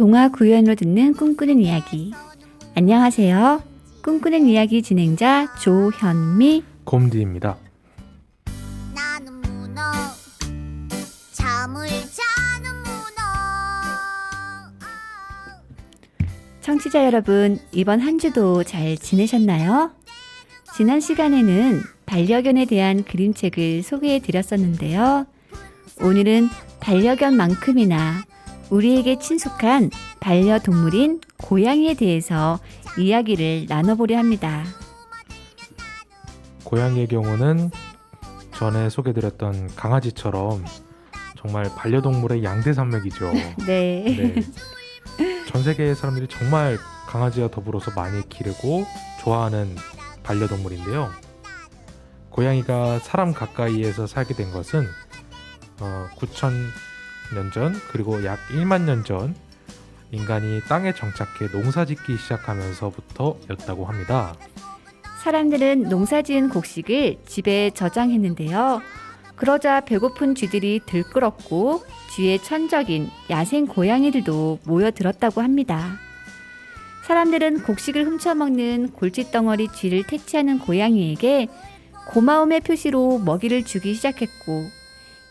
동화 구연으로 듣는 꿈꾸는 이야기. 안녕하세요. 꿈꾸는 이야기 진행자 조현미 곰디입니다. 나는 문어 잠을 자는 문어. 청취자 여러분, 이번 한 주도 잘 지내셨나요? 지난 시간에는 반려견에 대한 그림책을 소개해 드렸었는데요. 오늘은 반려견만큼이나 우리에게 친숙한 반려동물인 고양이에 대해서 이야기를 나눠보려 합니다. 고양이의 경우는 전에 소개드렸던 강아지처럼 정말 반려동물의 양대산맥이죠. 네. 네. 전 세계의 사람들이 정말 강아지와 더불어서 많이 기르고 좋아하는 반려동물인데요. 고양이가 사람 가까이에서 살게 된 것은 9,000년 전, 그리고 약 1만 년 전 인간이 땅에 정착해 농사짓기 시작하면서부터였다고 합니다. 사람들은 농사지은 곡식을 집에 저장했는데요. 그러자 배고픈 쥐들이 들끓었고 쥐의 천적인 야생 고양이들도 모여들었다고 합니다. 사람들은 곡식을 훔쳐먹는 골칫덩어리 쥐를 퇴치하는 고양이에게 고마움의 표시로 먹이를 주기 시작했고,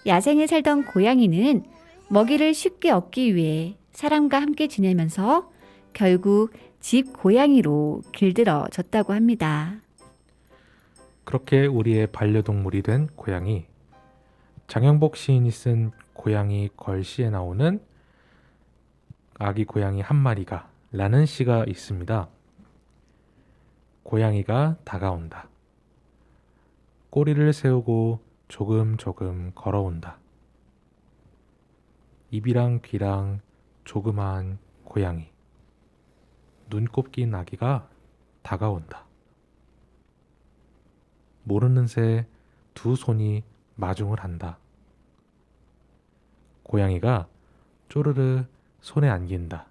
야생에 살던 고양이는 먹이를 쉽게 얻기 위해 사람과 함께 지내면서 결국 집 고양이로 길들여졌다고 합니다. 그렇게 우리의 반려동물이 된 고양이. 장영복 시인이 쓴 고양이 걸시에 나오는 아기 고양이 한 마리가 라는 시가 있습니다. 고양이가 다가온다. 꼬리를 세우고 조금 걸어온다. 입이랑 귀랑 조그마한 고양이. 눈곱 낀 아기가 다가온다. 모르는 새 두 손이 마중을 한다. 고양이가 쪼르르 손에 안긴다.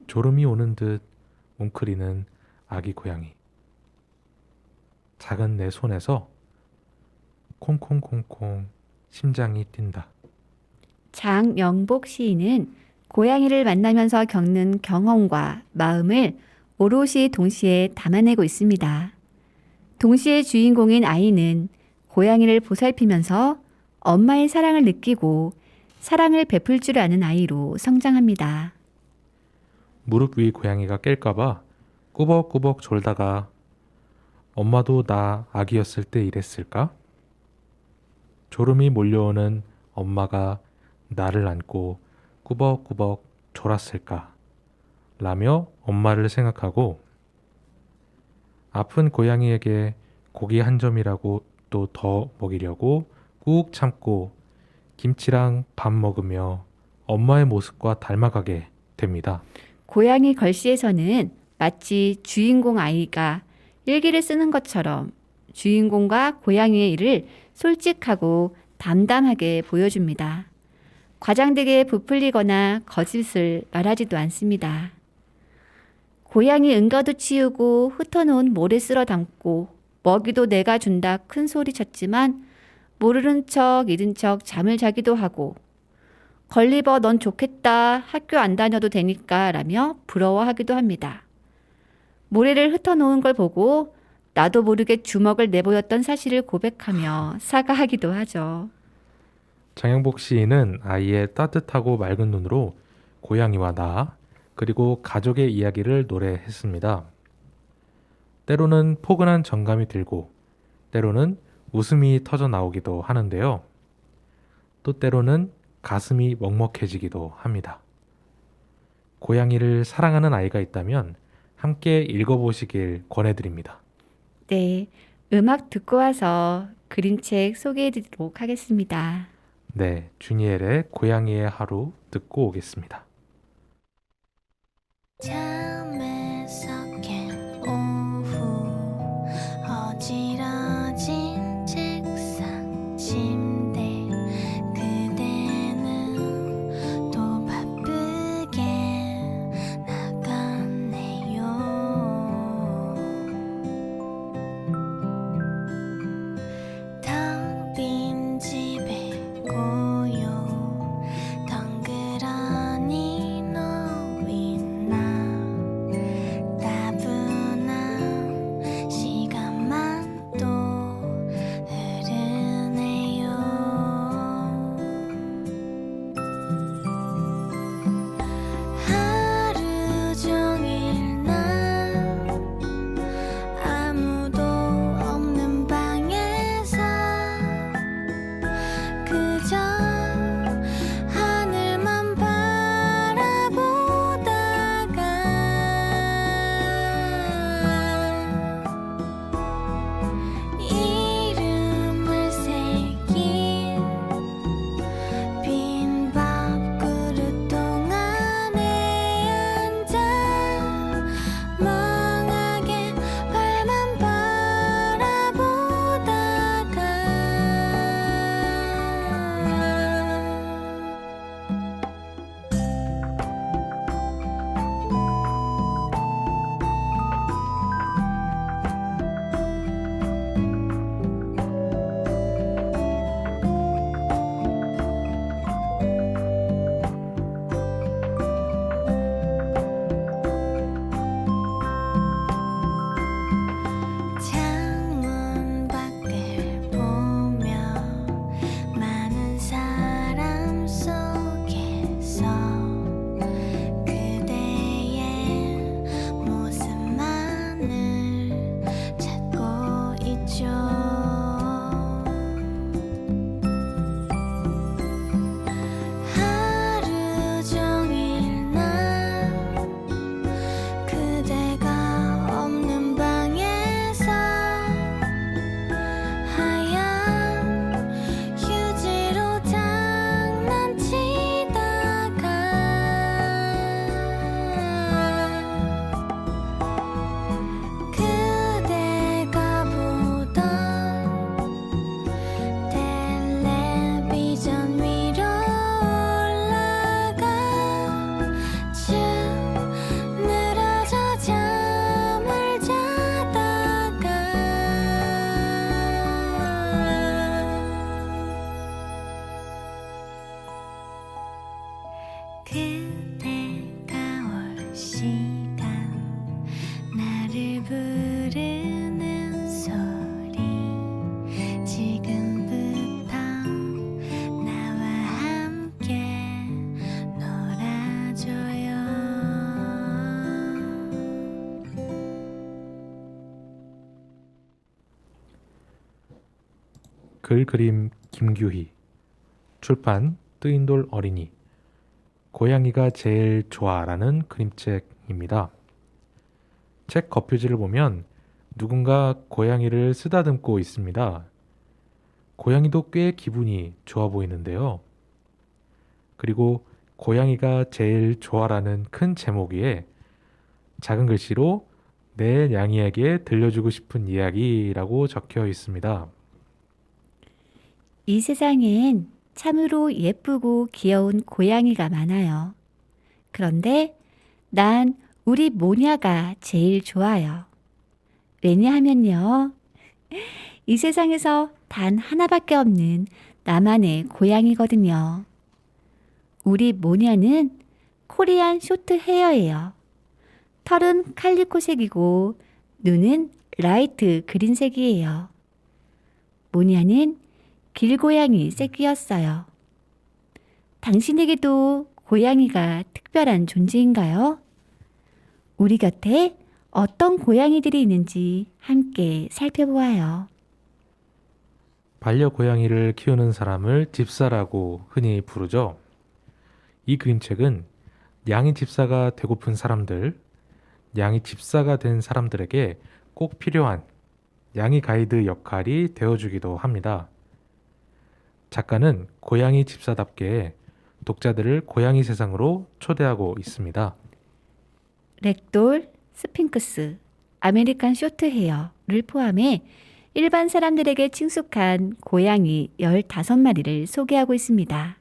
졸음이 오는 듯 웅크리는 아기 고양이. 작은 내 손에서 콩콩콩콩 심장이 뛴다. 장영복 시인은 고양이를 만나면서 겪는 경험과 마음을 오롯이 동시에 담아내고 있습니다. 동시에 주인공인 아이는 고양이를 보살피면서 엄마의 사랑을 느끼고 사랑을 베풀 줄 아는 아이로 성장합니다. 무릎 위 고양이가 깰까봐 꾸벅꾸벅 졸다가 엄마도 나 아기였을 때 이랬을까? 졸음이 몰려오는 엄마가 나를 안고 꾸벅꾸벅 졸았을까? 라며 엄마를 생각하고, 아픈 고양이에게 고기 한 점이라고 또 더 먹이려고 꾹 참고 김치랑 밥 먹으며 엄마의 모습과 닮아가게 됩니다. 고양이 걸시에서는 마치 주인공 아이가 일기를 쓰는 것처럼 주인공과 고양이의 일을 솔직하고 담담하게 보여줍니다. 과장되게 부풀리거나 거짓을 말하지도 않습니다. 고양이 응가도 치우고 흩어놓은 모래 쓸어 담고 먹이도 내가 준다 큰 소리 쳤지만 모르는 척 잊은 척 잠을 자기도 하고, 걸리버 넌 좋겠다 학교 안 다녀도 되니까 라며 부러워하기도 합니다. 모래를 흩어놓은 걸 보고 나도 모르게 주먹을 내보였던 사실을 고백하며 사과하기도 하죠. 장영복 시인은 아이의 따뜻하고 맑은 눈으로 고양이와 나, 그리고 가족의 이야기를 노래했습니다. 때로는 포근한 정감이 들고, 때로는 웃음이 터져 나오기도 하는데요. 또 때로는 가슴이 먹먹해지기도 합니다. 고양이를 사랑하는 아이가 있다면 함께 읽어보시길 권해드립니다. 네, 음악 듣고 와서 그림책 소개해드리도록 하겠습니다. 네, 주니엘의 고양이의 하루 듣고 오겠습니다. 잠에서 깬 오후 어지러진 책상 침대 그대는 또 바쁘게 나갔네요. 텅 빈 집에 고요 덩그러니 하루 종일 난 그대가 없는 방에서 하얀 휴지로 장난치다가 그대가 보던 텔레비전 위로 올라가 쭉 늘어져 잠을 자다가 그대가 올 시간 나를 부르는 소리 지금부터 나와 함께 놀아줘요. 글 그림 김규희, 출판 뜨인돌 어린이, 고양이가 제일 좋아라는 그림책입니다. 책 겉표지를 보면 누군가 고양이를 쓰다듬고 있습니다. 고양이도 꽤 기분이 좋아 보이는데요. 그리고 고양이가 제일 좋아라는 큰 제목 위에 작은 글씨로 내 냥이에게 들려주고 싶은 이야기라고 적혀 있습니다. 이 세상엔 참으로 예쁘고 귀여운 고양이가 많아요. 그런데 난 우리 모냐가 제일 좋아요. 왜냐하면요. 이 세상에서 단 하나밖에 없는 나만의 고양이거든요. 우리 모냐는 코리안 쇼트 헤어예요. 털은 칼리코색이고 눈은 라이트 그린색이에요. 모냐는 길고양이 새끼였어요. 당신에게도 고양이가 특별한 존재인가요? 우리 곁에 어떤 고양이들이 있는지 함께 살펴보아요. 반려고양이를 키우는 사람을 집사라고 흔히 부르죠. 이 그림책은 냥이 집사가 되고픈 사람들, 냥이 집사가 된 사람들에게 꼭 필요한 냥이 가이드 역할이 되어주기도 합니다. 작가는 고양이 집사답게 독자들을 고양이 세상으로 초대하고 있습니다. 렉돌, 스핑크스, 아메리칸 쇼트헤어를 포함해 일반 사람들에게 친숙한 고양이 15마리를 소개하고 있습니다.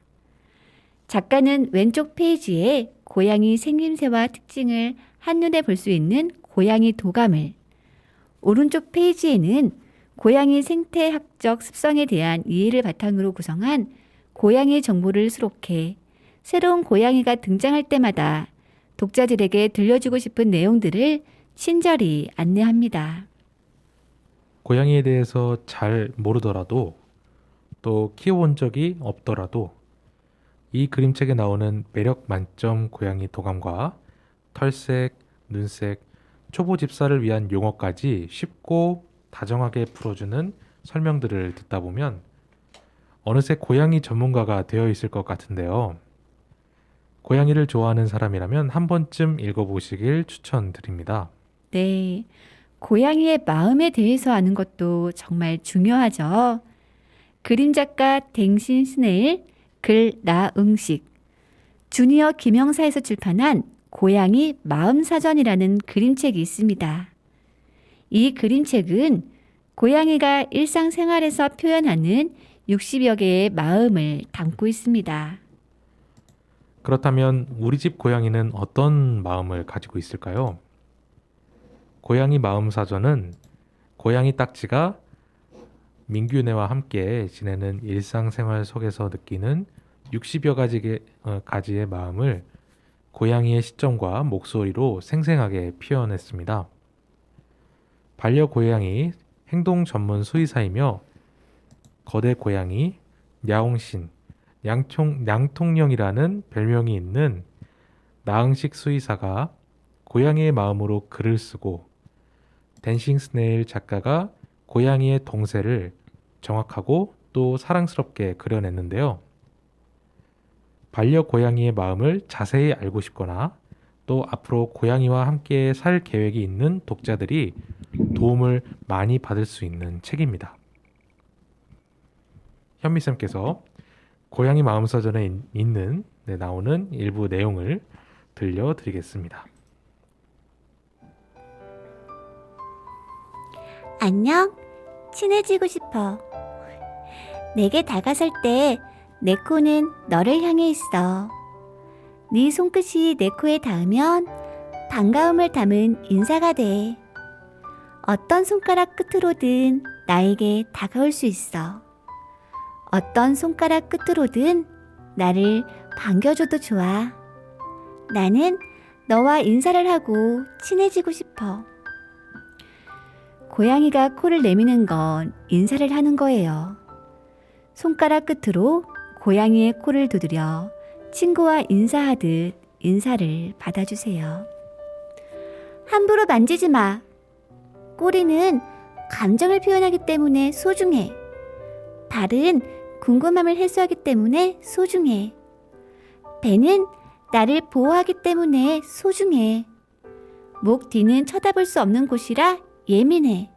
작가는 왼쪽 페이지에 고양이 생김새와 특징을 한눈에 볼 수 있는 고양이 도감을, 오른쪽 페이지에는 고양이 생태학적 습성에 대한 이해를 바탕으로 구성한 고양이 정보를 수록해 새로운 고양이가 등장할 때마다 독자들에게 들려주고 싶은 내용들을 친절히 안내합니다. 고양이에 대해서 잘 모르더라도 또 키워본 적이 없더라도 이 그림책에 나오는 매력 만점 고양이 도감과 털색, 눈색, 초보 집사를 위한 용어까지 쉽고 다정하게 풀어주는 설명들을 듣다 보면 어느새 고양이 전문가가 되어 있을 것 같은데요. 고양이를 좋아하는 사람이라면 한 번쯤 읽어보시길 추천드립니다. 네, 고양이의 마음에 대해서 아는 것도 정말 중요하죠. 그림 작가 댕신 스네일, 글 나응식, 주니어 김영사에서 출판한 고양이 마음사전이라는 그림책이 있습니다. 이 그림책은 고양이가 일상생활에서 표현하는 60여 개의 마음을 담고 있습니다. 그렇다면 우리 집 고양이는 어떤 마음을 가지고 있을까요? 고양이 마음사전은 고양이 딱지가 민규네와 함께 지내는 일상생활 속에서 느끼는 60여 가지의 마음을 고양이의 시점과 목소리로 생생하게 표현했습니다. 반려고양이 행동 전문 수의사이며 거대 고양이 야옹신, 양통령이라는 별명이 있는 나응식 수의사가 고양이의 마음으로 글을 쓰고 댄싱 스네일 작가가 고양이의 동세를 정확하고 또 사랑스럽게 그려냈는데요. 반려고양이의 마음을 자세히 알고 싶거나 또 앞으로 고양이와 함께 살 계획이 있는 독자들이 도움을 많이 받을 수 있는 책입니다. 현미쌤께서 고양이 마음서전에 있는 나오는 일부 내용을 들려드리겠습니다. 안녕, 친해지고 싶어. 내게 다가설 때 내 코는 너를 향해 있어. 네 손끝이 내 코에 닿으면 반가움을 담은 인사가 돼. 어떤 손가락 끝으로든 나에게 다가올 수 있어. 어떤 손가락 끝으로든 나를 반겨줘도 좋아. 나는 너와 인사를 하고 친해지고 싶어. 고양이가 코를 내미는 건 인사를 하는 거예요. 손가락 끝으로 고양이의 코를 두드려 친구와 인사하듯 인사를 받아주세요. 함부로 만지지 마. 꼬리는 감정을 표현하기 때문에 소중해. 발은 궁금함을 해소하기 때문에 소중해. 배는 나를 보호하기 때문에 소중해. 목 뒤는 쳐다볼 수 없는 곳이라 예민해.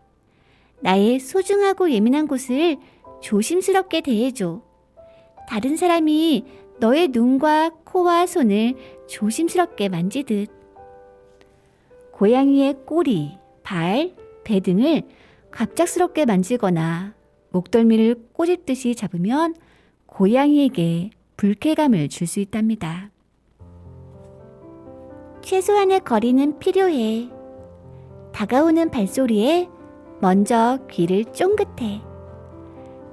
나의 소중하고 예민한 곳을 조심스럽게 대해줘. 다른 사람이 너의 눈과 코와 손을 조심스럽게 만지듯. 고양이의 꼬리, 발, 배 등을 갑작스럽게 만지거나 목덜미를 꼬집듯이 잡으면 고양이에게 불쾌감을 줄 수 있답니다. 최소한의 거리는 필요해. 다가오는 발소리에 먼저 귀를 쫑긋해.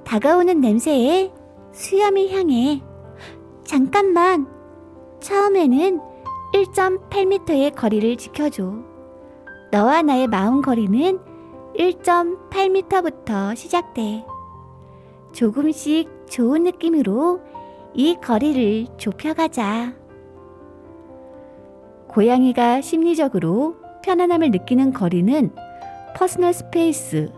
다가오는 냄새에 수염이 향해. 잠깐만. 처음에는 1.8m의 거리를 지켜줘. 너와 나의 마음 거리는 1.8m부터 시작돼. 조금씩 좋은 느낌으로 이 거리를 좁혀가자. 고양이가 심리적으로 편안함을 느끼는 거리는 퍼스널 스페이스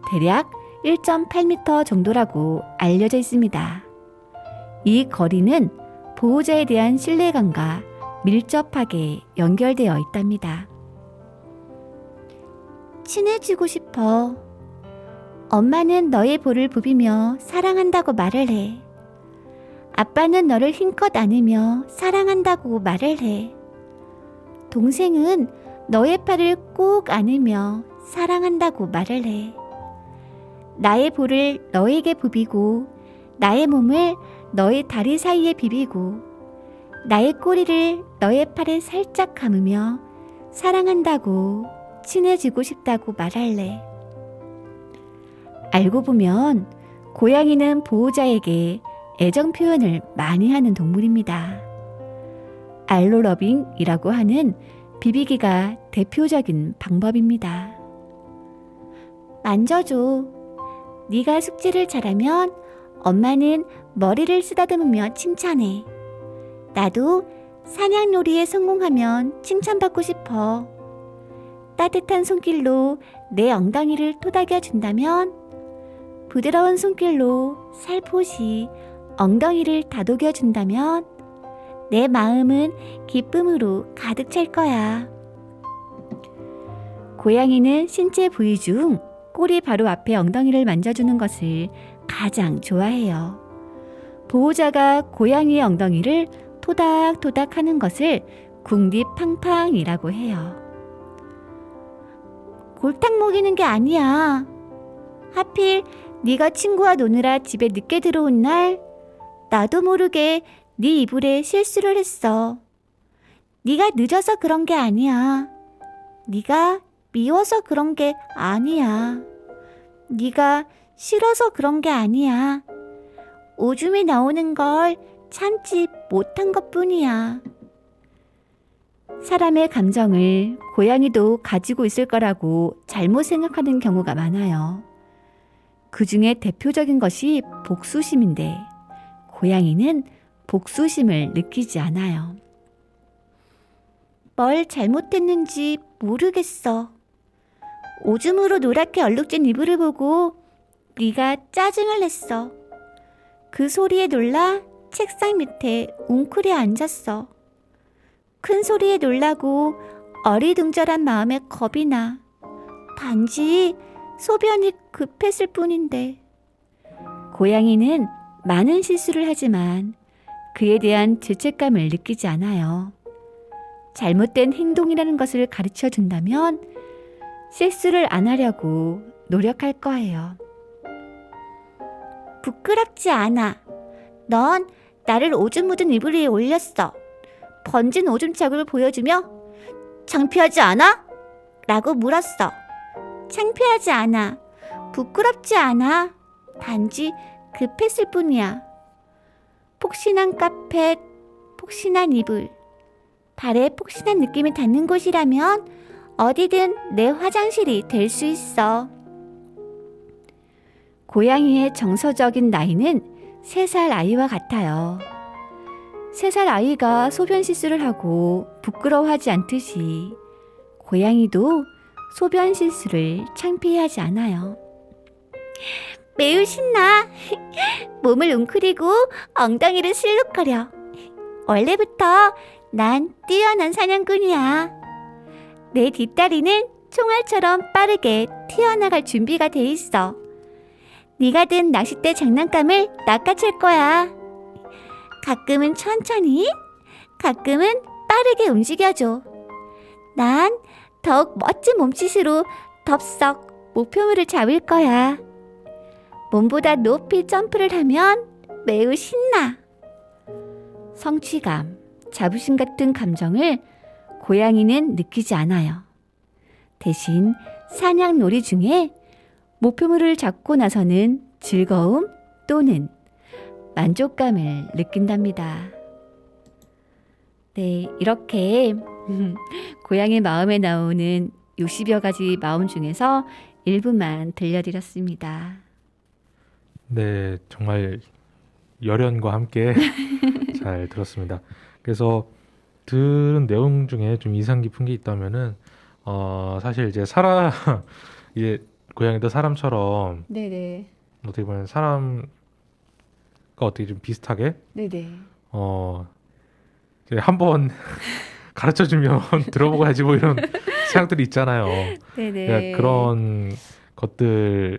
대략 1.8m 정도라고 알려져 있습니다. 이 거리는 보호자에 대한 신뢰감과 밀접하게 연결되어 있답니다. 친해지고 싶어. 엄마는 너의 볼을 부비며 사랑한다고 말을 해. 아빠는 너를 힘껏 안으며 사랑한다고 말을 해. 동생은 너의 팔을 꼭 안으며 사랑한다고 말을 해. 나의 볼을 너에게 부비고 나의 몸을 너의 다리 사이에 비비고 나의 꼬리를 너의 팔에 살짝 감으며 사랑한다고 친해지고 싶다고 말할래. 알고 보면 고양이는 보호자에게 애정 표현을 많이 하는 동물입니다. 알로러빙이라고 하는 비비기가 대표적인 방법입니다. 만져줘. 네가 숙제를 잘하면 엄마는 머리를 쓰다듬으며 칭찬해. 나도 사냥놀이에 성공하면 칭찬받고 싶어. 따뜻한 손길로 내 엉덩이를 토닥여 준다면 부드러운 손길로 살포시 엉덩이를 다독여 준다면 내 마음은 기쁨으로 가득 찰 거야. 고양이는 신체 부위 중 꼬리 바로 앞에 엉덩이를 만져주는 것을 가장 좋아해요. 보호자가 고양이의 엉덩이를 토닥토닥 하는 것을 궁디팡팡이라고 해요. 골탕 먹이는 게 아니야. 하필 네가 친구와 노느라 집에 늦게 들어온 날 나도 모르게 네 이불에 실수를 했어. 네가 늦어서 그런 게 아니야. 네가 미워서 그런 게 아니야. 네가 싫어서 그런 게 아니야. 오줌이 나오는 걸 참지 못한 것뿐이야. 사람의 감정을 고양이도 가지고 있을 거라고 잘못 생각하는 경우가 많아요. 그 중에 대표적인 것이 복수심인데 고양이는 복수심을 느끼지 않아요. 뭘 잘못했는지 모르겠어. 오줌으로 노랗게 얼룩진 이불을 보고 네가 짜증을 냈어. 그 소리에 놀라 책상 밑에 웅크려 앉았어. 큰 소리에 놀라고 어리둥절한 마음에 겁이 나. 단지 소변이 급했을 뿐인데. 고양이는 많은 실수를 하지만 그에 대한 죄책감을 느끼지 않아요. 잘못된 행동이라는 것을 가르쳐 준다면 실수를 안 하려고 노력할 거예요. 부끄럽지 않아. 넌 나를 오줌 묻은 이불 위에 올렸어. 번진 오줌 자국을 보여주며 창피하지 않아? 라고 물었어. 창피하지 않아. 부끄럽지 않아. 단지 급했을 뿐이야. 폭신한 카펫, 폭신한 이불, 발에 폭신한 느낌이 닿는 곳이라면 어디든 내 화장실이 될 수 있어. 고양이의 정서적인 나이는 3살 아이와 같아요. 3살 아이가 소변 실수를 하고 부끄러워하지 않듯이 고양이도 소변 실수를 창피해하지 않아요. 매우 신나. 몸을 웅크리고 엉덩이를 실룩거려. 원래부터 난 뛰어난 사냥꾼이야. 내 뒷다리는 총알처럼 빠르게 튀어나갈 준비가 돼 있어. 네가 든 낚싯대 장난감을 낚아챌 거야. 가끔은 천천히, 가끔은 빠르게 움직여줘. 난 더욱 멋진 몸짓으로 덥석 목표물을 잡을 거야. 몸보다 높이 점프를 하면 매우 신나. 성취감, 자부심 같은 감정을 고양이는 느끼지 않아요. 대신 사냥놀이 중에 목표물을 잡고 나서는 즐거움 또는 만족감을 느낀답니다. 네, 이렇게 고양이 마음에 나오는 60여 가지 마음 중에서 일부만 들려드렸습니다. 네, 정말 열연과 함께 잘 들었습니다. 그래서 들은 내용 중에 좀 인상 깊은 게 있다면은 사실 이제 이제 고양이도 사람처럼 네네. 어떻게 보면 사람과 어떻게 좀 비슷하게 네네. 이제 한번 가르쳐 주면 들어보고 야지 뭐 이런 생각들이 있잖아요. 네네. 그러니까 그런 것들이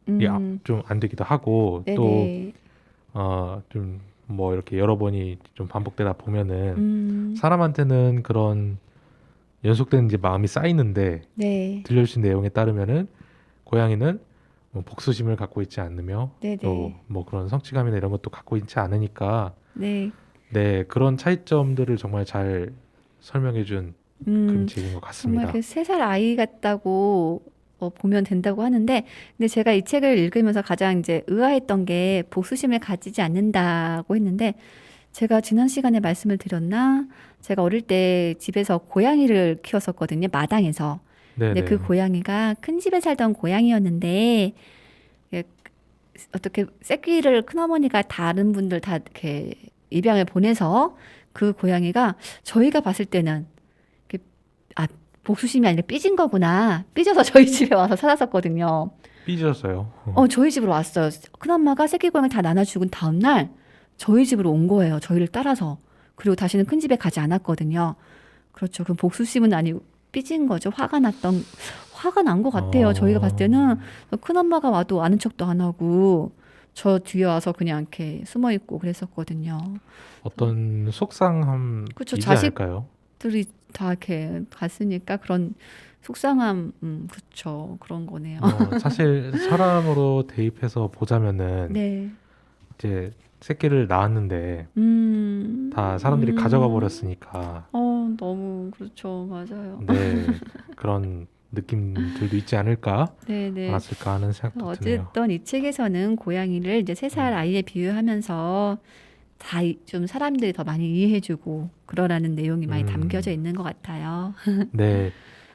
음, 좀 안 되기도 하고 네네. 또 좀 뭐 이렇게 여러 번이 좀 반복되다 보면은 음, 사람한테는 그런 연속된 이제 마음이 쌓이는데 네. 들려주신 내용에 따르면은 고양이는 뭐 복수심을 갖고 있지 않으며 네네. 또 뭐 그런 성취감이나 이런 것도 갖고 있지 않으니까 네. 네 그런 차이점들을 정말 잘 설명해준 그림책인 것 같습니다. 정말 그 3살 아이 같다고 보면 된다고 하는데, 근데 제가 이 책을 읽으면서 가장 이제 의아했던 게 복수심을 가지지 않는다고 했는데, 제가 지난 시간에 말씀을 드렸나? 제가 어릴 때 집에서 고양이를 키웠었거든요, 마당에서. 근데 네네. 그 고양이가 큰 집에 살던 고양이였는데, 이게 어떻게 새끼를 큰어머니가 다른 분들 다 이렇게 입양을 보내서 그 고양이가 저희가 봤을 때는 이렇게, 복수심이 아니라 삐진 거구나. 삐져서 저희 집에 와서 살았었거든요. 삐졌어요. 저희 집으로 왔어요. 큰엄마가 새끼 고양이 다 나눠 죽은 다음날 저희 집으로 온 거예요. 저희를 따라서. 그리고 다시는 큰 집에 가지 않았거든요. 그렇죠. 그럼 복수심은 아니고 삐진 거죠. 화가 난 것 같아요. 저희가 봤을 때는 큰엄마가 와도 아는 척도 안 하고 저 뒤에 와서 그냥 이렇게 숨어 있고 그랬었거든요. 어떤 속상함이지 그쵸, 않을까요? 들이 다 이렇게 갔으니까 그런 속상함, 그렇죠. 그런 거네요. 사실 사람으로 대입해서 보자면은 네. 이제 새끼를 낳았는데 다 사람들이 음. 가져가 버렸으니까 너무 그렇죠. 맞아요. 네 그런 느낌들도 있지 않을까 네네. 않았을까 하는 생각도 드네요. 어쨌든 이 책에서는 고양이를 이제 3살 아이에 비유하면서 좀 사람들이 더 많이 이해해주고 그러라는 내용이 많이 담겨져 있는 것 같아요. 네,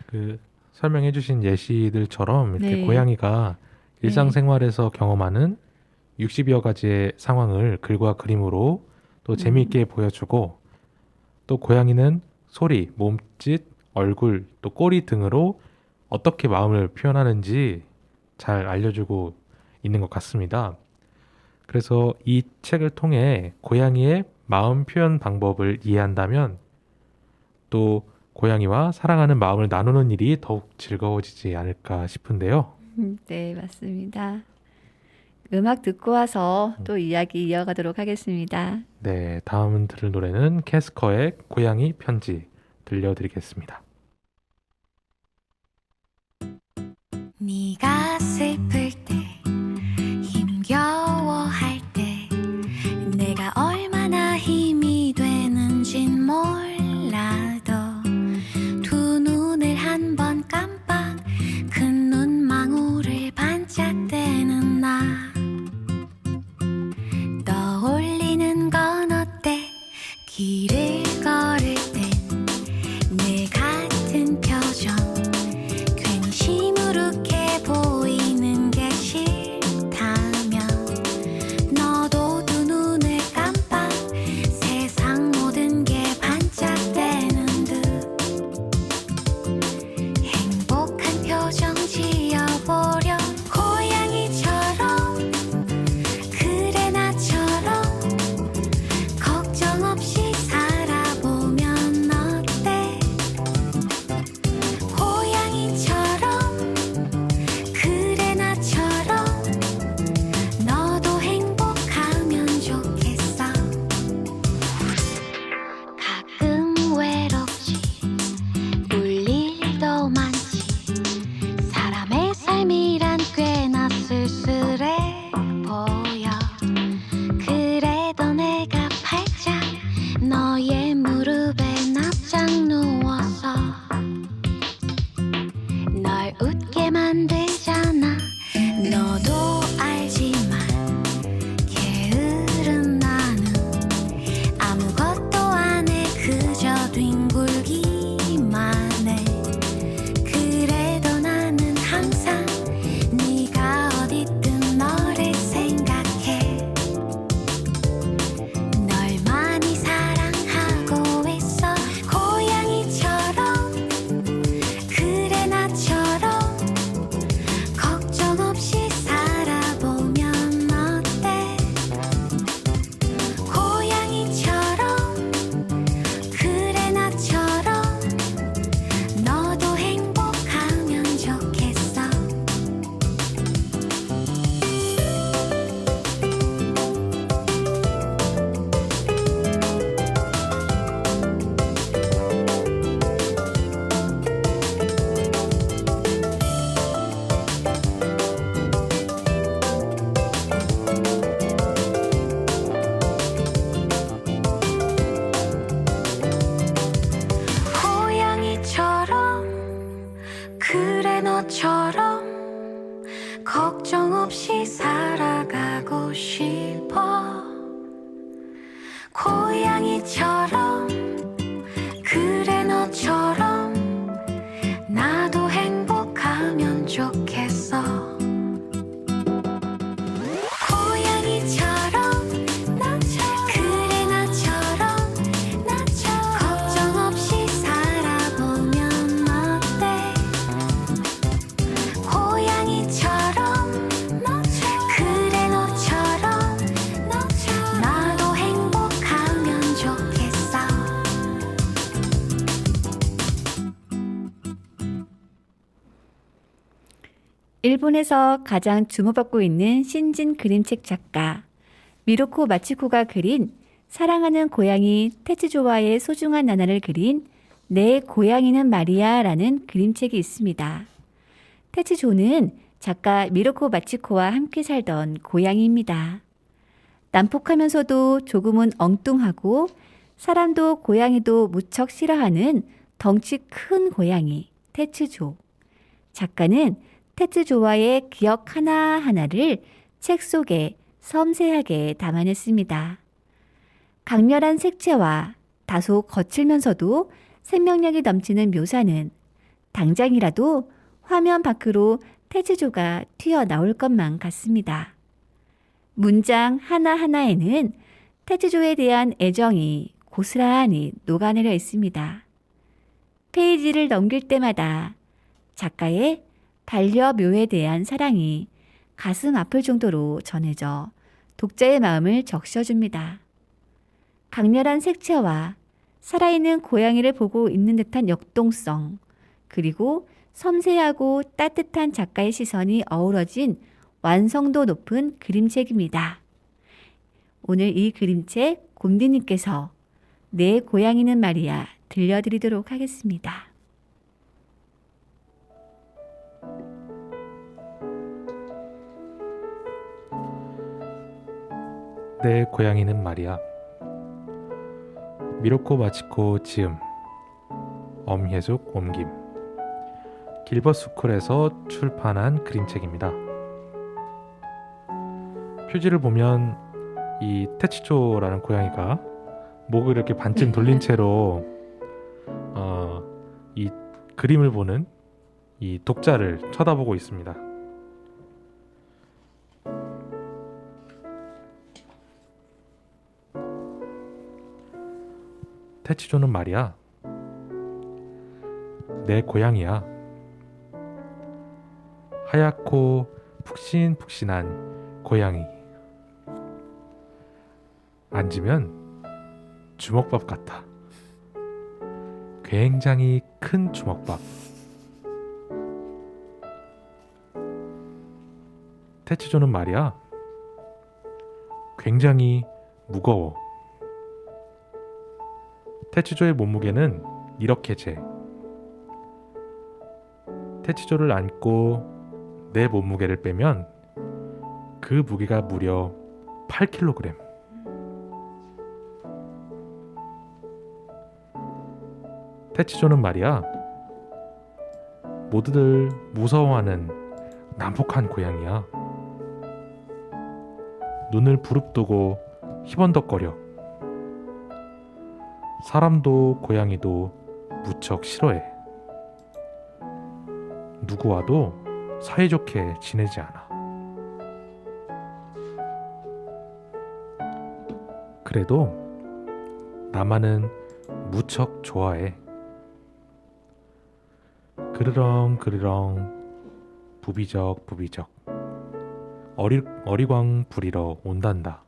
그 설명해주신 예시들처럼 이렇게 네. 고양이가 일상생활에서 경험하는 60여 가지의 상황을 글과 그림으로 또 재미있게 보여주고 또 고양이는 소리, 몸짓, 얼굴, 또 꼬리 등으로 어떻게 마음을 표현하는지 잘 알려주고 있는 것 같습니다. 그래서 이 책을 통해 고양이의 마음 표현 방법을 이해한다면 또 고양이와 사랑하는 마음을 나누는 일이 더욱 즐거워지지 않을까 싶은데요. 네, 맞습니다. 음악 듣고 와서 또 이야기 이어가도록 하겠습니다. 네, 다음 들을 노래는 캐스커의 고양이 편지 들려드리겠습니다. 네가 슬플 때 힘겨워할 때 내가 얼마나 힘이 되는진 몰라도 두 눈을 한 번 깜빡 큰 눈망울을 반짝대는 나 떠올리는 건 어때 길을 걸을 땐 내 같은 표정 괜히 시무룩해 보이는 게 싫다면 너도 두 눈을 깜빡 세상 모든 게 반짝대는 듯 행복한 표정 지어보려 고양이처럼 그래 나처럼 걱정 없이 살아보면 어때 고양이처럼 그래 나처럼 너도 행복하면 좋겠어 가끔 외롭지 울 일도 많지 사람의 삶이란 꽤나 쓸쓸해 보여 그래도 내가 팔짝 너의 무릎에 납작 누워서 널 웃게 만들잖아 너도 알지만 게으른 나는 아무것도 안 해 그저 뒹굴기만 해 그래도 나는 항상 네가 어딨든 너를 생각해 널 많이 사랑하고 있어 고양이처럼 그래 나처럼 걱정 없이 살아보면 어때 고양이처럼 그래 나처럼 너도 행복하면 좋겠어 고양이처럼 그래 너처럼 걱정 없이 살아가고 싶어 고양이처럼 그래 너처럼 나도 행복하면 좋겠어 고양이처럼 그래 나처럼 걱정 없이 살아보면 어때 고양이처럼 그래 너처럼 나도 행복하면 좋겠어 일본에서 가장 주목받고 있는 신진 그림책 작가 미로코 마치코가 그린 사랑하는 고양이 테츠조와의 소중한 나날을 그린 내 고양이는 말이야라는 그림책이 있습니다. 테츠조는 작가 미로코 마치코와 함께 살던 고양이입니다. 난폭하면서도 조금은 엉뚱하고 사람도 고양이도 무척 싫어하는 덩치 큰 고양이 테츠조. 작가는 테츠조와의 기억 하나하나를 책 속에 섬세하게 담아냈습니다. 강렬한 색채와 다소 거칠면서도 생명력이 넘치는 묘사는 당장이라도 화면 밖으로 테츠조가 튀어나올 것만 같습니다. 문장 하나하나에는 테츠조에 대한 애정이 고스란히 녹아내려 있습니다. 페이지를 넘길 때마다 작가의 반려묘에 대한 사랑이 가슴 아플 정도로 전해져 독자의 마음을 적셔줍니다. 강렬한 색채와 살아있는 고양이를 보고 있는 듯한 역동성, 그리고 섬세하고 따뜻한 작가의 시선이 어우러진 완성도 높은 그림책입니다. 오늘 이 그림책 곰디님께서 내 고양이는 말이야 들려드리도록 하겠습니다. 내 고양이는 말이야. 미로코 마치코 지음, 엄혜숙 옮김, 길버스쿨에서 출판한 그림책입니다. 표지를 보면 이 테치조라는 고양이가 목을 이렇게 반쯤 돌린 채로 이 그림을 보는 이 독자를 쳐다보고 있습니다. 테치조는 말이야. 내 고양이야. 하얗고 푹신푹신한 고양이. 앉으면 주먹밥 같아. 굉장히 큰 주먹밥. 테치조는 말이야. 굉장히 무거워. 테치조의 몸무게는 이렇게 재. 테치조를 안고 내 몸무게를 빼면 그 무게가 무려 8kg. 테치조는 말이야. 모두들 무서워하는 난폭한 고양이야. 눈을 부릅뜨고 희번덕거려. 사람도 고양이도 무척 싫어해. 누구와도 사이좋게 지내지 않아. 그래도 나만은 무척 좋아해. 그르렁 부비적 어리광 부리러 온단다.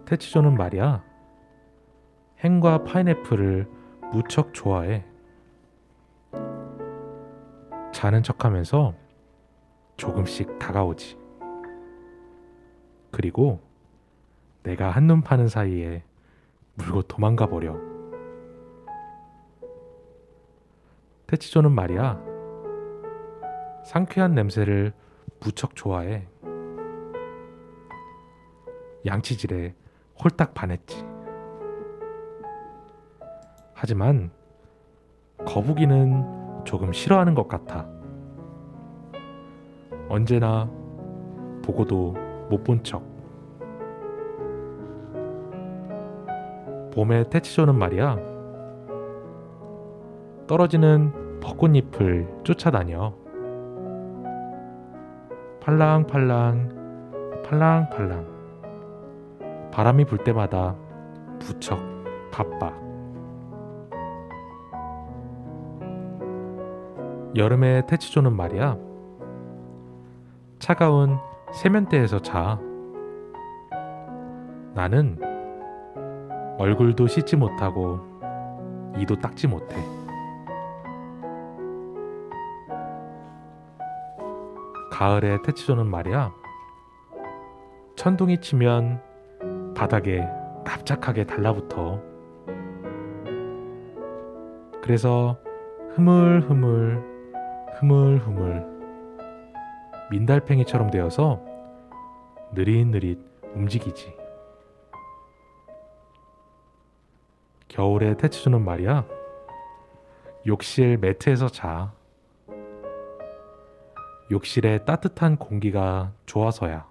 테치조는 말이야. 햄과 파인애플을 무척 좋아해. 자는 척하면서 조금씩 다가오지. 그리고 내가 한눈 파는 사이에 물고 도망가 버려. 테치조는 말이야. 상쾌한 냄새를 무척 좋아해. 양치질에 홀딱 반했지. 하지만 거북이는 조금 싫어하는 것 같아. 언제나 보고도 못 본 척. 봄의 테치조는 말이야. 떨어지는 벚꽃잎을 쫓아다녀. 팔랑팔랑 바람이 불 때마다 무척 바빠. 여름의 테치조는 말이야. 차가운 세면대에서 자. 나는 얼굴도 씻지 못하고 이도 닦지 못해. 가을의 테치조는 말이야. 천둥이 치면 바닥에 납작하게 달라붙어. 그래서 흐물흐물 민달팽이처럼 되어서 느릿느릿 움직이지. 겨울의 테치조는 말이야. 욕실 매트에서 자. 욕실에 따뜻한 공기가 좋아서야.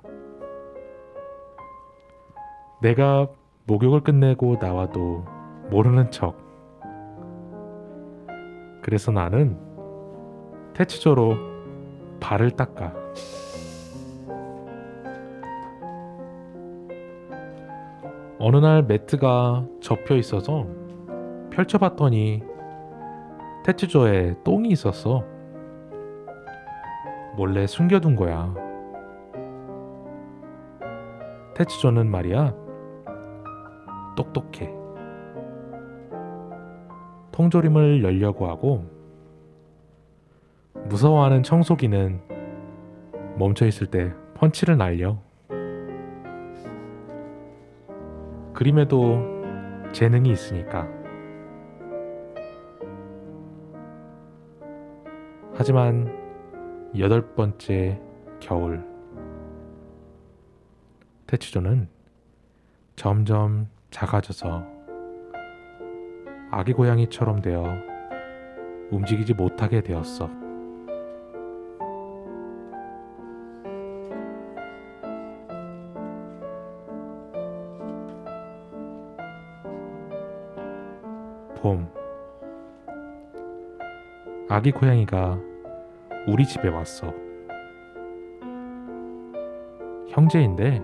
내가 목욕을 끝내고 나와도 모르는 척. 그래서 나는 테치조로 발을 닦아. 어느 날 매트가 접혀 있어서 펼쳐봤더니 테츠조에 똥이 있었어. 몰래 숨겨둔 거야. 테츠조는 말이야, 똑똑해. 통조림을 열려고 하고, 무서워하는 청소기는 멈춰있을 때 펀치를 날려. 그림에도 재능이 있으니까. 하지만 8번째 겨울, 테츠조는 점점 작아져서 아기 고양이처럼 되어 움직이지 못하게 되었어. 봄, 아기 고양이가 우리 집에 왔어. 형제인데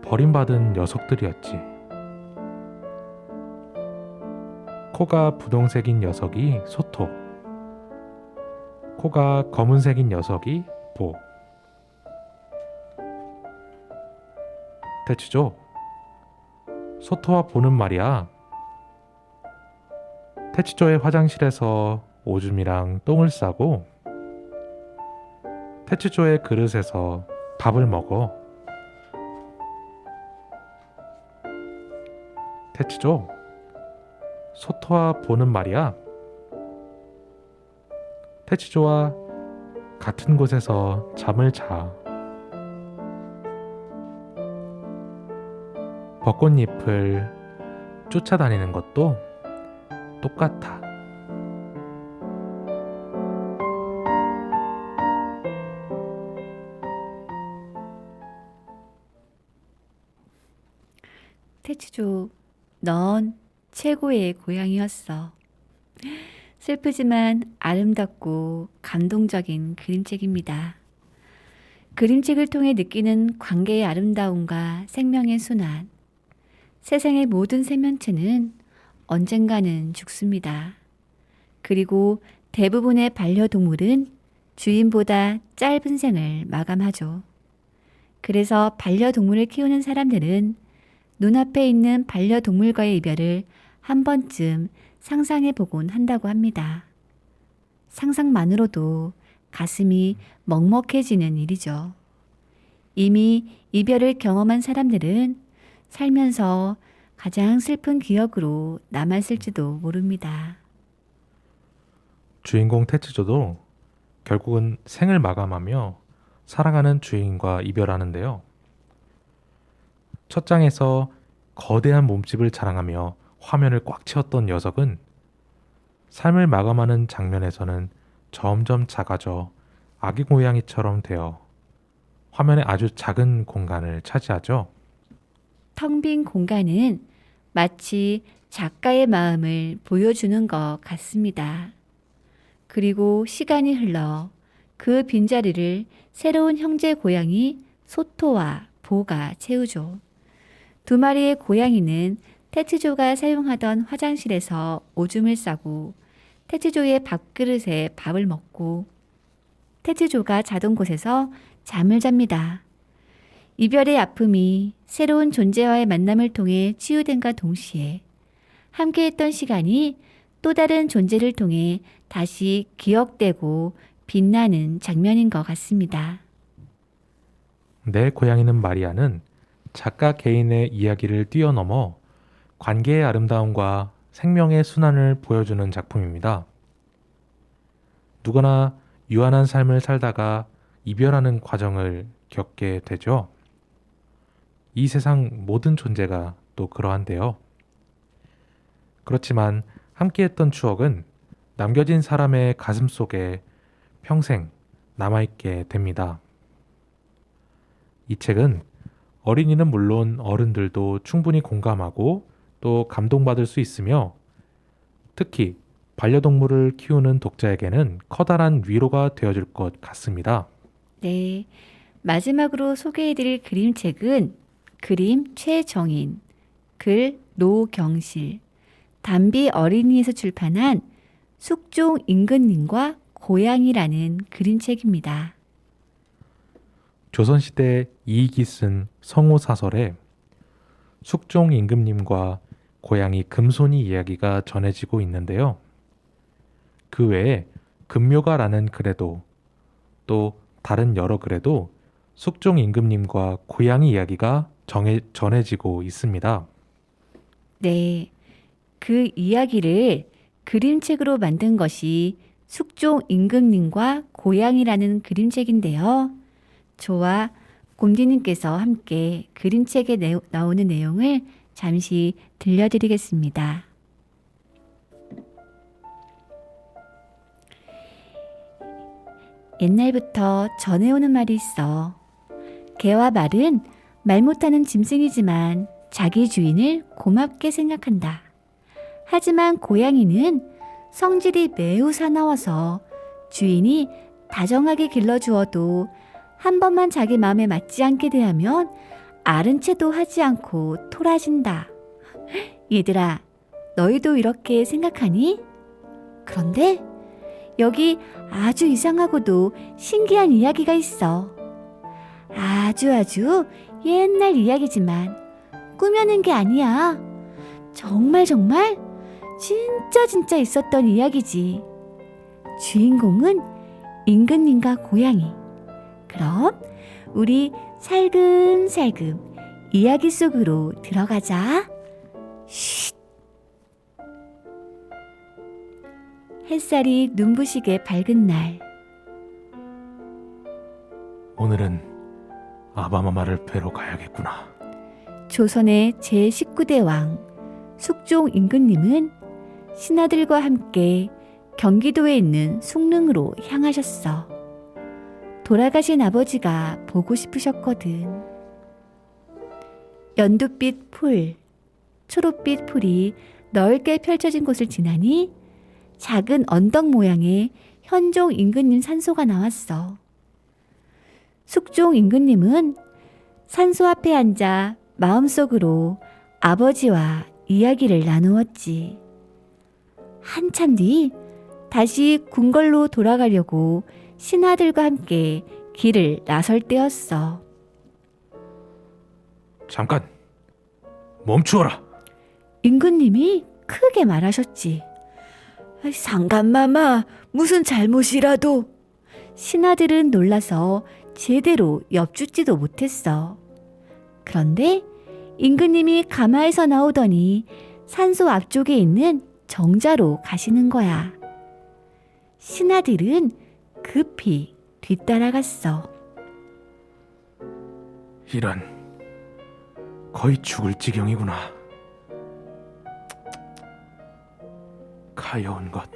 버림받은 녀석들이었지. 코가 분홍색인 녀석이 소토, 코가 검은색인 녀석이 보. 테츠조, 소토와 보는 말이야, 테츠조의 화장실에서 오줌이랑 똥을 싸고 테츠조의 그릇에서 밥을 먹어. 테츠조, 소토와 보는 말이야, 테츠조와 같은 곳에서 잠을 자. 벚꽃잎을 쫓아다니는 것도 똑같아. 테츠조, 넌 최고의 고양이였어. 슬프지만 아름답고 감동적인 그림책입니다. 그림책을 통해 느끼는 관계의 아름다움과 생명의 순환. 세상의 모든 생명체는 언젠가는 죽습니다. 그리고 대부분의 반려동물은 주인보다 짧은 생을 마감하죠. 그래서 반려동물을 키우는 사람들은 눈앞에 있는 반려동물과의 이별을 한 번쯤 상상해 보곤 한다고 합니다. 상상만으로도 가슴이 먹먹해지는 일이죠. 이미 이별을 경험한 사람들은 살면서 가장 슬픈 기억으로 남았을지도 모릅니다. 주인공 테츠조도 결국은 생을 마감하며 사랑하는 주인과 이별하는데요. 첫 장에서 거대한 몸집을 자랑하며 화면을 꽉 채웠던 녀석은 삶을 마감하는 장면에서는 점점 작아져 아기 고양이처럼 되어 화면에 아주 작은 공간을 차지하죠. 텅 빈 공간은 마치 작가의 마음을 보여주는 것 같습니다. 그리고 시간이 흘러 그 빈자리를 새로운 형제 고양이 소토와 보가 채우죠. 두 마리의 고양이는 테츠조가 사용하던 화장실에서 오줌을 싸고 테츠조의 밥그릇에 밥을 먹고 테츠조가 자던 곳에서 잠을 잡니다. 이별의 아픔이 새로운 존재와의 만남을 통해 치유된과 동시에 함께했던 시간이 또 다른 존재를 통해 다시 기억되고 빛나는 장면인 것 같습니다. 내 고양이는 마리아는 작가 개인의 이야기를 뛰어넘어 관계의 아름다움과 생명의 순환을 보여주는 작품입니다. 누구나 유한한 삶을 살다가 이별하는 과정을 겪게 되죠. 이 세상 모든 존재가 또 그러한데요. 그렇지만 함께했던 추억은 남겨진 사람의 가슴 속에 평생 남아있게 됩니다. 이 책은 어린이는 물론 어른들도 충분히 공감하고 또 감동받을 수 있으며 특히 반려동물을 키우는 독자에게는 커다란 위로가 되어줄 것 같습니다. 네, 마지막으로 소개해드릴 그림책은 그림 최정인, 글 노경실, 담비 어린이에서 출판한 숙종 임금님과 고양이라는 그림책입니다. 조선시대 이익이 쓴 성호사설에 숙종 임금님과 고양이 금손이 이야기가 전해지고 있는데요. 그 외에 금묘가라는 글에도 또 다른 여러 글에도 숙종 임금님과 고양이 이야기가 전해지고 있습니다. 네, 그 이야기를 그림책으로 만든 것이 숙종 임금님과 고양이라는 그림책인데요. 저와 곰디님께서 함께 그림책에 나오는 내용을 잠시 들려드리겠습니다. 옛날부터 전해오는 말이 있어. 개와 말은 말 못하는 짐승이지만 자기 주인을 고맙게 생각한다. 하지만 고양이는 성질이 매우 사나워서 주인이 다정하게 길러주어도 한 번만 자기 마음에 맞지 않게 대하면 아른 채도 하지 않고 토라진다. 얘들아, 너희도 이렇게 생각하니? 그런데 여기 아주 이상하고도 신기한 이야기가 있어. 아주 옛날 이야기지만 꾸며낸 게 아니야. 정말 진짜 있었던 이야기지. 주인공은 임금님과 고양이. 그럼 우리 살금살금 이야기 속으로 들어가자. 쉿. 햇살이 눈부시게 밝은 날. 오늘은 아바마마를 뵈러 가야겠구나. 조선의 제19대 왕 숙종 임금님은 신하들과 함께 경기도에 있는 숭릉으로 향하셨어. 돌아가신 아버지가 보고 싶으셨거든. 연두빛 풀, 초록빛 풀이 넓게 펼쳐진 곳을 지나니 작은 언덕 모양의 현종 임금님 산소가 나왔어. 숙종 임금님은 산소 앞에 앉아 마음속으로 아버지와 이야기를 나누었지. 한참 뒤 다시 궁궐로 돌아가려고 신하들과 함께 길을 나설 때였어. 잠깐 멈추어라. 임금님이 크게 말하셨지. 상간마마, 무슨 잘못이라도. 신하들은 놀라서 제대로 엿주지도 못했어. 그런데 임금님이 가마에서 나오더니 산소 앞쪽에 있는 정자로 가시는 거야. 신하들은 급히 뒤따라갔어. 이런, 거의 죽을 지경이구나. 가여운 것.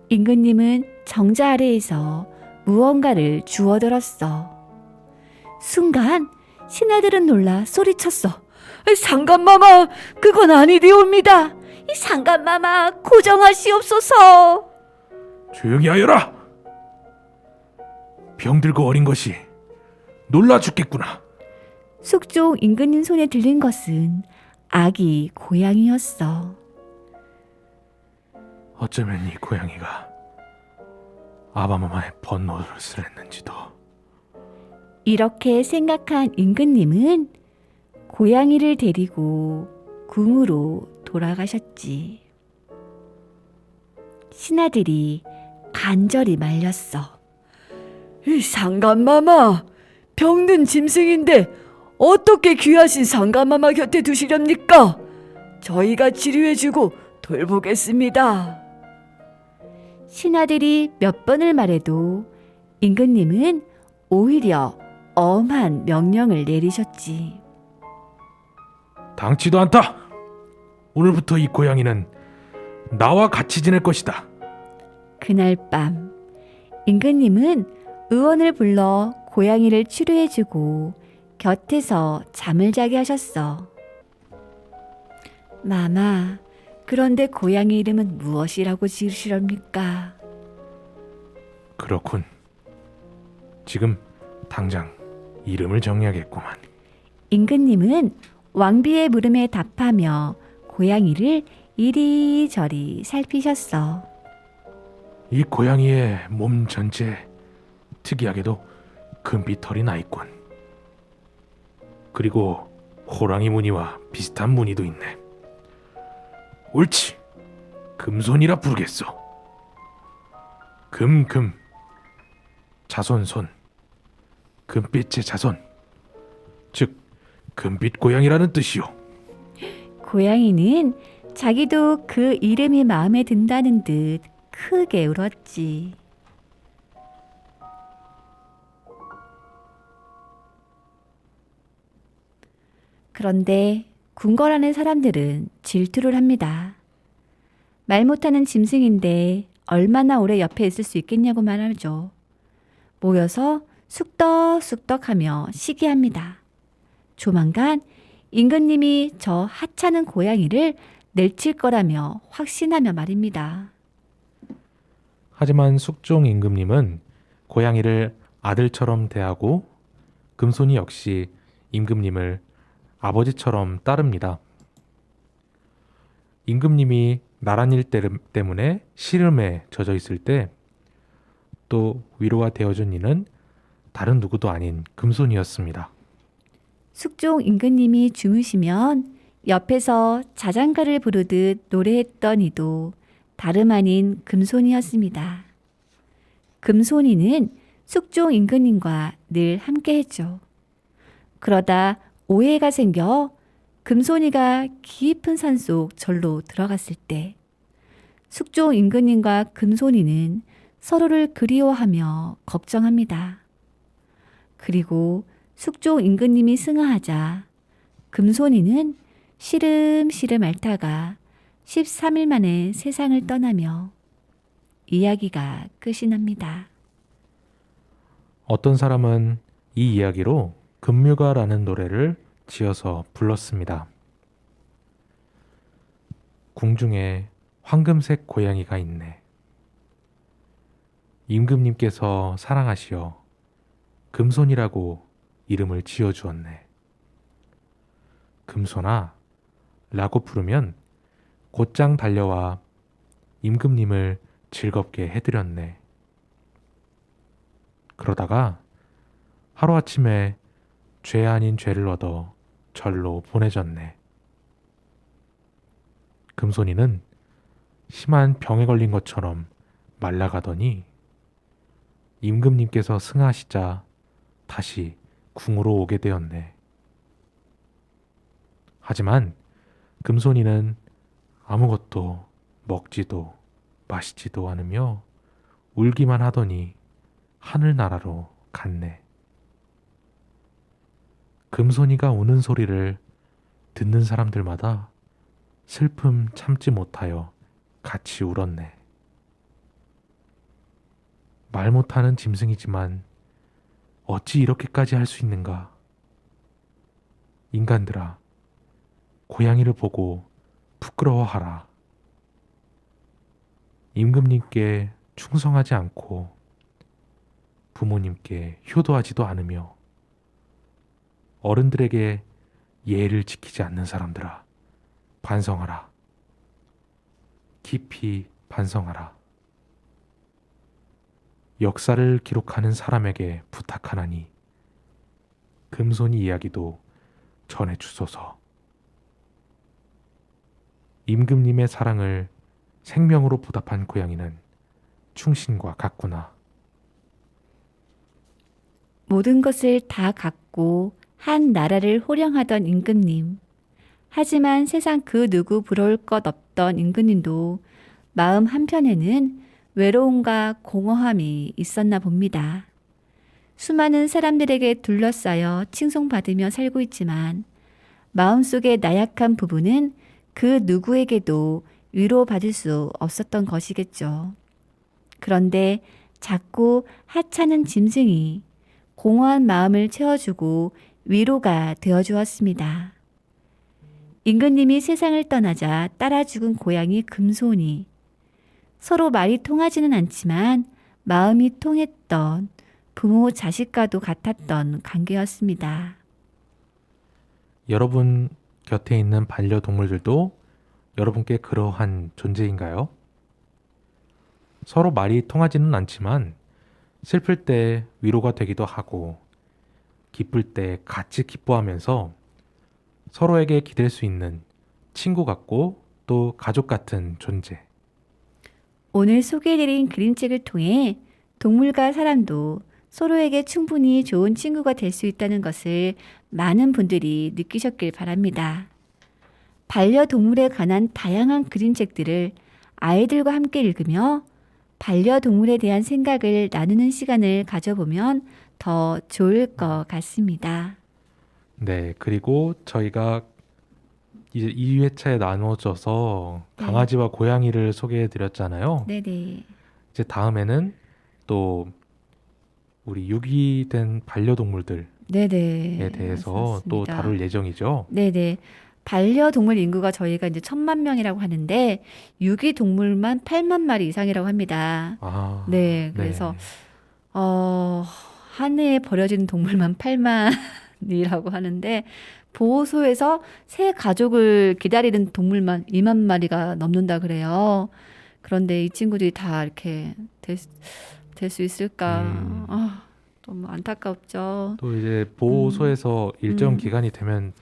임금님은 정자 아래에서 무언가를 주워들었어. 순간 신하들은 놀라 소리쳤어. 상간마마, 그건 아니되옵니다. 이 상간마마, 고정하시옵소서. 조용히 하여라. 병들고 어린 것이 놀라 죽겠구나. 숙종 임금님 손에 들린 것은 아기 고양이였어. 어쩌면 이 고양이가 아바마마의 번노릇을 했는지도. 이렇게 생각한 임금님은 고양이를 데리고 궁으로 돌아가셨지. 신하들이 간절히 말렸어. 이 상간마마, 병든 짐승인데 어떻게 귀하신 상간마마 곁에 두시렵니까? 저희가 치료해주고 돌보겠습니다. 신하들이 몇 번을 말해도 임금님은 오히려 엄한 명령을 내리셨지. 당치도 않다. 오늘부터 이 고양이는 나와 같이 지낼 것이다. 그날 밤 임금님은 의원을 불러 고양이를 치료해주고 곁에서 잠을 자게 하셨어. 마마, 그런데 고양이 이름은 무엇이라고 지으시렵니까? 그렇군. 지금 당장 이름을 정해야겠구만. 임금님은 왕비의 물음에 답하며 고양이를 이리저리 살피셨어. 이 고양이의 몸 전체에 특이하게도 금빛 털이 나 있군. 그리고 호랑이 무늬와 비슷한 무늬도 있네. 옳지. 금손이라 부르겠어. 금금. 자손손. 금빛의 자손. 즉 금빛 고양이라는 뜻이요. 고양이는 자기도 그 이름이 마음에 든다는 듯 크게 울었지. 그런데 궁궐하는 사람들은 질투를 합니다. 말 못하는 짐승인데 얼마나 오래 옆에 있을 수 있겠냐고 말하죠. 모여서 쑥덕쑥덕하며 시기합니다. 조만간 임금님이 저 하찮은 고양이를 내칠 거라며 확신하며 말입니다. 하지만 숙종 임금님은 고양이를 아들처럼 대하고 금손이 역시 임금님을 아버지처럼 따릅니다. 임금님이 나란 일 때문에 시름에 젖어 있을 때 또 위로가 되어준 이는 다른 누구도 아닌 금손이었습니다. 숙종 임금님이 주무시면 옆에서 자장가를 부르듯 노래했던 이도 다름 아닌 금손이었습니다. 금손이는 숙종 임금님과 늘 함께했죠. 그러다 오해가 생겨 금손이가 깊은 산속 절로 들어갔을 때 숙종 임금님과 금손이는 서로를 그리워하며 걱정합니다. 그리고 숙종 임금님이 승하하자 금손이는 시름시름 앓다가 13일 만에 세상을 떠나며 이야기가 끝이 납니다. 어떤 사람은 이 이야기로 금뮤가라는 노래를 지어서 불렀습니다. 궁중에 황금색 고양이가 있네. 임금님께서 사랑하시어 금손이라고 이름을 지어주었네. 금손아 라고 부르면 곧장 달려와 임금님을 즐겁게 해드렸네. 그러다가 하루아침에 죄 아닌 죄를 얻어 절로 보내졌네. 금손이는 심한 병에 걸린 것처럼 말라가더니 임금님께서 승하시자 다시 궁으로 오게 되었네. 하지만 금손이는 아무것도 먹지도 마시지도 않으며 울기만 하더니 하늘나라로 갔네. 금손이가 우는 소리를 듣는 사람들마다 슬픔 참지 못하여 같이 울었네. 말 못하는 짐승이지만 어찌 이렇게까지 할 수 있는가? 인간들아, 고양이를 보고 부끄러워하라. 임금님께 충성하지 않고 부모님께 효도하지도 않으며 어른들에게 예를 지키지 않는 사람들아, 반성하라. 깊이 반성하라. 역사를 기록하는 사람에게 부탁하나니 금손이 이야기도 전해주소서. 임금님의 사랑을 생명으로 보답한 고양이는 충신과 같구나. 모든 것을 다 갖고 한 나라를 호령하던 임금님. 하지만 세상 그 누구 부러울 것 없던 임금님도 마음 한편에는 외로움과 공허함이 있었나 봅니다. 수많은 사람들에게 둘러싸여 칭송받으며 살고 있지만 마음속의 나약한 부분은 그 누구에게도 위로받을 수 없었던 것이겠죠. 그런데 작고 하찮은 짐승이 공허한 마음을 채워주고 위로가 되어주었습니다. 임금님이 세상을 떠나자 따라 죽은 고양이 금손이 서로 말이 통하지는 않지만 마음이 통했던 부모 자식과도 같았던 관계였습니다. 여러분 곁에 있는 반려동물들도 여러분께 그러한 존재인가요? 서로 말이 통하지는 않지만 슬플 때 위로가 되기도 하고 기쁠 때 같이 기뻐하면서 서로에게 기댈 수 있는 친구 같고 또 가족 같은 존재. 오늘 소개해드린 그림책을 통해 동물과 사람도 서로에게 충분히 좋은 친구가 될 수 있다는 것을 많은 분들이 느끼셨길 바랍니다. 반려동물에 관한 다양한 그림책들을 아이들과 함께 읽으며 반려동물에 대한 생각을 나누는 시간을 가져보면 더 좋을 것 같습니다. 네, 그리고 저희가 이제 2회차에 나눠져서 네. 강아지와 고양이를 소개해 드렸잖아요. 네네. 이제 다음에는 또 우리 유기된 반려동물들에 네네. 대해서 또 맞습니다. 다룰 예정이죠. 네네. 반려동물 인구가 저희가 이제 1,000만 명이라고 하는데 유기동물만 8만 마리 이상이라고 합니다. 아, 네, 그래서 한 해에 버려지는 동물만 8만이라고 하는데 보호소에서 새 가족을 기다리는 동물만 2만 마리가 넘는다 그래요. 그런데 이 친구들이 다 이렇게 될 수 있을까? 너무 안타깝죠. 또 이제 보호소에서 일정 음. 기간이 되면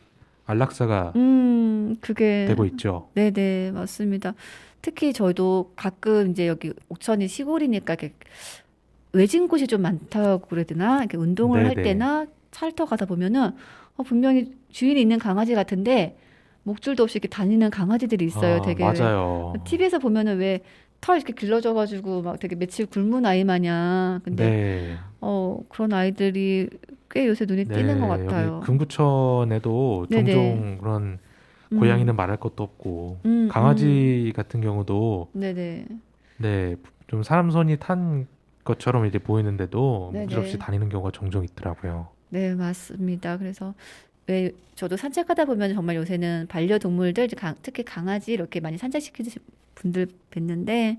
안락사가 그게 되고 있죠. 네네, 맞습니다. 특히 저희도 가끔 이제 여기 옥천이 시골이니까 이렇게 외진 곳이 좀 많다고 그래야 되나? 이렇게 운동을 할 네네. 때나 차를 타고 가다 보면은 분명히 주인이 있는 강아지 같은데 목줄도 없이 이렇게 다니는 강아지들이 있어요. 아, 되게 맞아요. TV에서 보면은 왜 털 이렇게 길러져가지고 막 되게 며칠 굶은 아이 마냥. 근데 네. 그런 아이들이 꽤 요새 눈에 띄는 것 같아요. 여기 금구천에도 네네. 종종 그런 고양이는 말할 것도 없고 음, 강아지 같은 경우도 네네. 네, 좀 사람 손이 탄 것처럼 이제 보이는데도 네네. 문제없이 다니는 경우가 종종 있더라고요. 네, 맞습니다. 그래서 왜 저도 산책하다 보면 정말 요새는 반려동물들, 이제 특히 강아지 이렇게 많이 산책시키는 분들 뵀는데,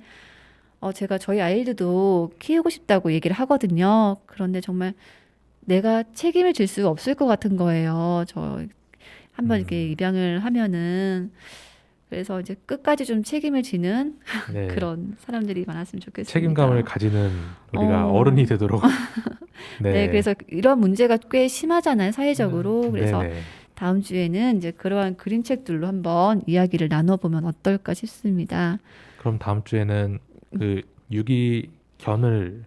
제가 저희 아이들도 키우고 싶다고 얘기를 하거든요. 그런데 정말 내가 책임을 질 수 없을 것 같은 거예요. 저 한번 이렇게 입양을 하면은. 그래서 이제 끝까지 좀 책임을 지는 네, 그런 사람들이 많았으면 좋겠습니다. 책임감을 가지는 우리가 어. 어른이 되도록. 네, 그래서 이런 문제가 꽤 심하잖아요, 사회적으로. 그래서 네네. 다음 주에는 이제 그러한 그림책들로 한번 이야기를 나눠보면 어떨까 싶습니다. 그럼 다음 주에는 그 유기견을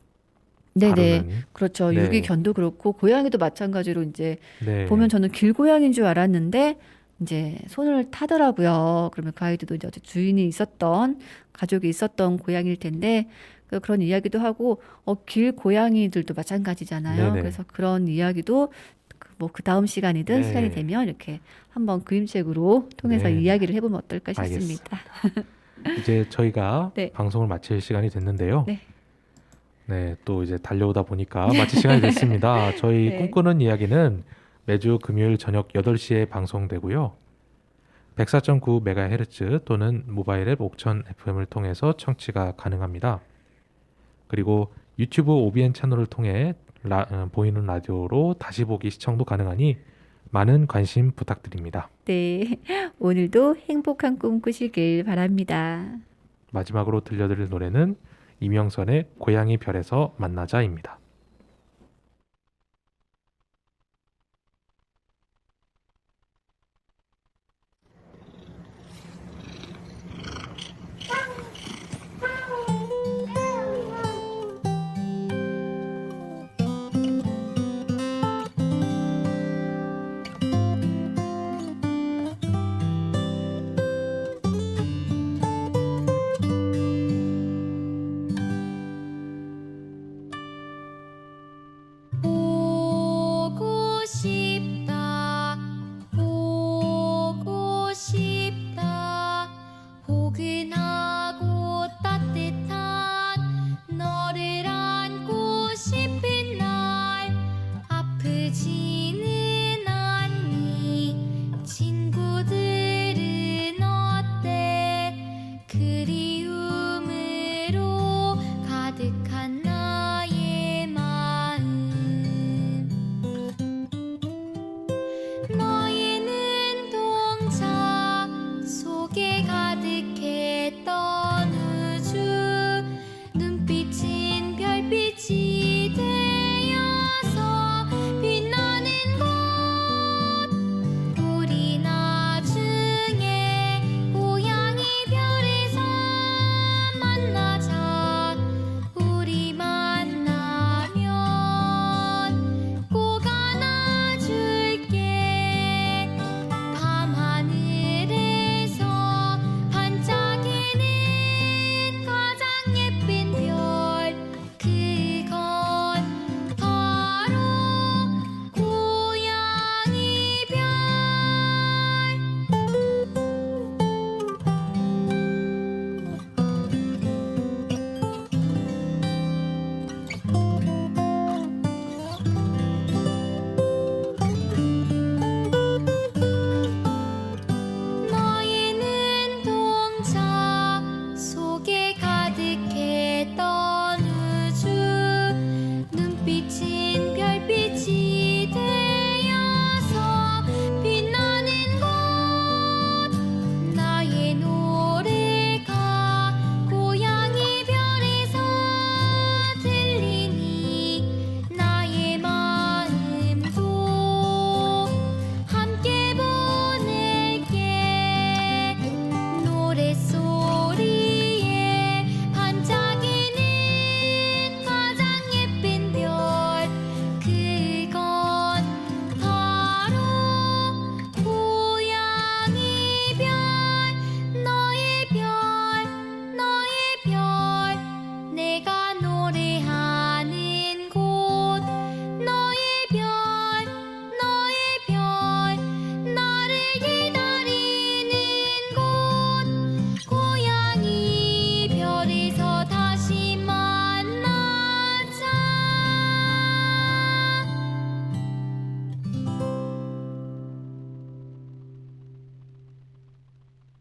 네네. 다루는 그렇죠. 네. 유기견도 그렇고, 고양이도 마찬가지로 이제 네. 보면 저는 길고양이인 줄 알았는데, 이제 손을 타더라고요. 그러면 그 아이들도 이제 주인이 있었던, 가족이 있었던 고양이일 텐데, 그런 이야기도 하고, 길고양이들도 마찬가지잖아요. 네네. 그래서 그런 이야기도 그 다음 시간이든 네. 시간이 되면 이렇게 한번 그림책으로 통해서 네. 이야기를 해보면 어떨까 싶습니다. 이제 저희가 네. 방송을 마칠 시간이 됐는데요. 네. 네, 또 이제 달려오다 보니까 마칠 시간이 됐습니다. 저희 네. 꿈꾸는 이야기는 매주 금요일 저녁 8시에 방송되고요. 104.9MHz 또는 모바일 앱 옥천 FM을 통해서 청취가 가능합니다. 그리고 유튜브 OBN 채널을 통해 보이는 라디오로 다시 보기 시청도 가능하니 많은 관심 부탁드립니다. 네. 오늘도 행복한 꿈 꾸시길 바랍니다. 마지막으로 들려드릴 노래는 이명선의 고양이 별에서 만나자입니다.